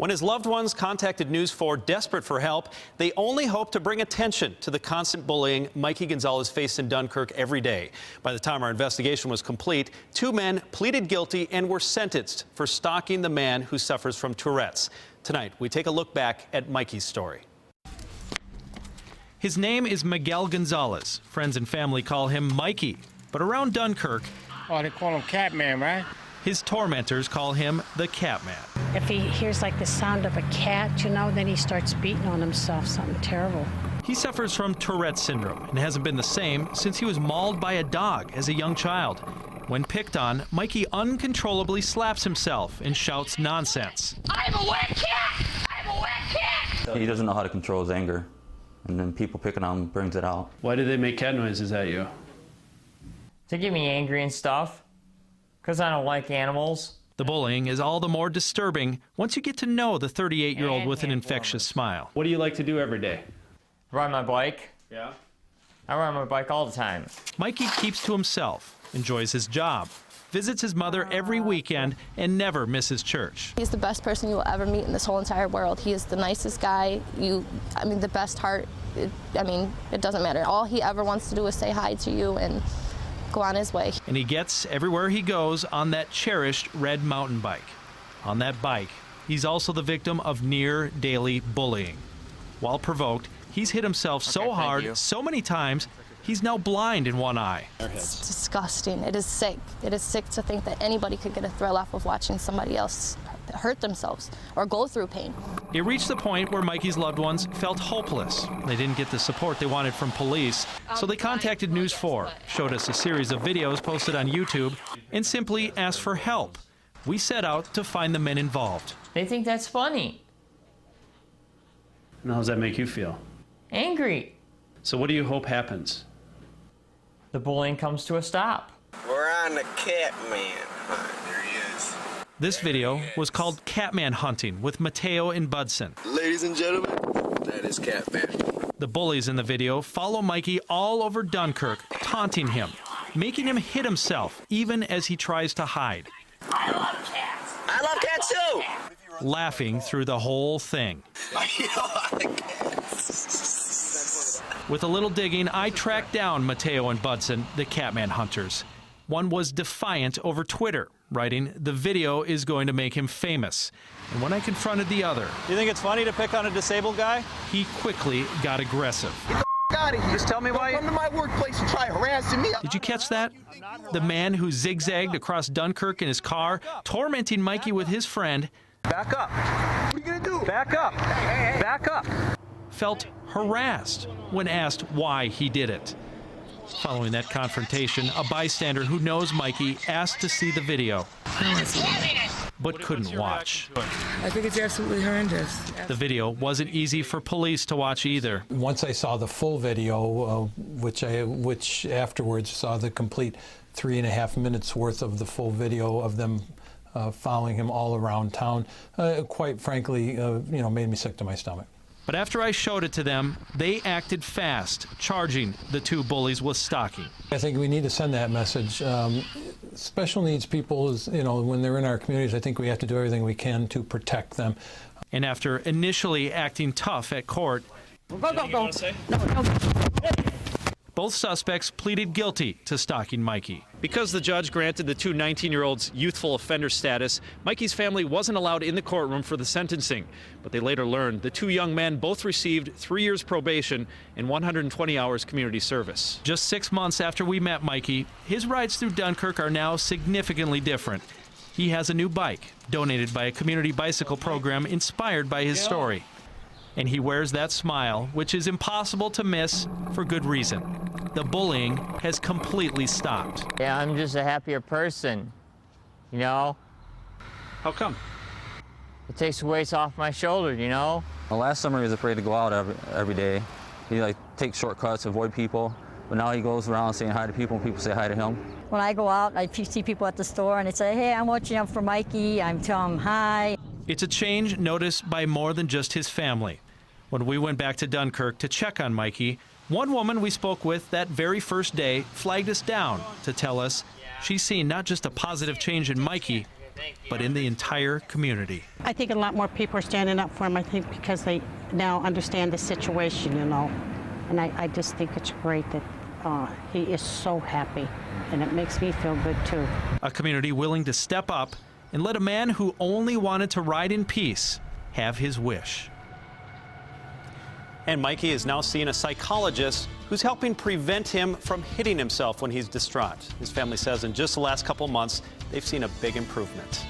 When his loved ones contacted News 4 desperate for help, they only hope to bring attention to the constant bullying Mikey Gonzalez faced in Dunkirk every day. By the time our investigation was complete, 2 men pleaded guilty and were sentenced for stalking the man who suffers from Tourette's. Tonight, we take a look back at Mikey's story. His name is Miguel Gonzalez. Friends and family call him Mikey. But around Dunkirk, oh, they call him Catman, right? His tormentors call him the Catman. If he hears like the sound of a cat, you know, then he starts beating on himself, something terrible. He suffers from Tourette's syndrome and hasn't been the same since he was mauled by a dog as a young child. When picked on, Mikey uncontrollably slaps himself and shouts nonsense. I'm a wet cat! I'm a wet cat! He doesn't know how to control his anger, and then people picking on him brings it out. Why do they make cat noises at you? To get me angry and stuff, because I don't like animals. The bullying is all the more disturbing once you get to know the 38-year-old with an infectious smile. What do you like to do every day? Ride my bike. Yeah? I ride my bike all the time. Mikey keeps to himself, enjoys his job, visits his mother every weekend, and never misses church. He's the best person you will ever meet in this whole entire world. He is the nicest guy. The best heart. It doesn't matter. All he ever wants to do is say hi to you and go on his way. And he gets everywhere he goes on that cherished red mountain bike. On that bike, he's also the victim of near daily bullying. While provoked, he's hit himself so hard, so many times, he's now blind in one eye. It's disgusting. It is sick. It is sick to think that anybody could get a thrill off of watching somebody else hurt themselves or go through pain. It reached the point where Mikey's loved ones felt hopeless. They didn't get the support they wanted from police, so they contacted News 4, showed us a series of videos posted on YouTube, and simply asked for help. We set out to find the men involved. They think that's funny. And how does that make you feel? Angry. So what do you hope happens? The bullying comes to a stop. We're on the Catman hunt. There he is. This video was called Catman Hunting with Mateo and Budson. Ladies and gentlemen, that is Catman. The bullies in the video follow Mikey all over Dunkirk, taunting him, making him hit himself, even as he tries to hide. I love cats! I love cats too! Laughing through the whole thing. With a little digging, I tracked down Mateo and Budson, the Catman hunters. One was defiant over Twitter, writing, "The video is going to make him famous." And when I confronted the other, You think it's funny to pick on a disabled guy? he quickly got aggressive. Get the out of here. Just tell me why. Come to my workplace and try harassing me. Did you catch that? The man who zigzagged across Dunkirk in his car, tormenting Mikey with his friend, Back up. What are you gonna do? Back up. Back up. felt harassed when asked why he did it. Following that confrontation, a bystander who knows Mikey asked to see the video, but couldn't watch. I think it's absolutely horrendous. The video wasn't easy for police to watch either. Once I saw the full video, which afterwards saw the complete 3.5 minutes worth of the full video of them following him all around town, quite frankly, made me sick to my stomach. But after I showed it to them, they acted fast, charging the 2 bullies with stalking. I think we need to send that message. Special needs people, when they're in our communities, I think we have to do everything we can to protect them. And after initially acting tough at court, both suspects pleaded guilty to stalking Mikey. Because the judge granted the 2 19-year-olds youthful offender status, Mikey's family wasn't allowed in the courtroom for the sentencing. But they later learned the 2 young men both received 3 years probation and 120 hours community service. Just 6 months after we met Mikey, his rides through Dunkirk are now significantly different. He has a new bike, donated by a community bicycle program inspired by his story. And he wears that smile, which is impossible to miss for good reason. The bullying has completely stopped. Yeah, I'm just a happier person, How come? It takes weights off my shoulders, Well, last summer he was afraid to go out every day. He takes shortcuts, avoid people. But now he goes around saying hi to people and people say hi to him. When I go out, I see people at the store and they say, "Hey, I'm watching out for Mikey." I'm telling them hi. It's a change noticed by more than just his family. When we went back to Dunkirk to check on Mikey, one woman we spoke with that very first day flagged us down to tell us she's seen not just a positive change in Mikey, but in the entire community. I think a lot more people are standing up for him, I think, because they now understand the situation, you know. And I just think it's great that he is so happy, and it makes me feel good, too. A community willing to step up and let a man who only wanted to ride in peace have his wish. And Mikey is now seeing a psychologist who's helping prevent him from hitting himself when he's distraught. His family says in just the last couple months, they've seen a big improvement.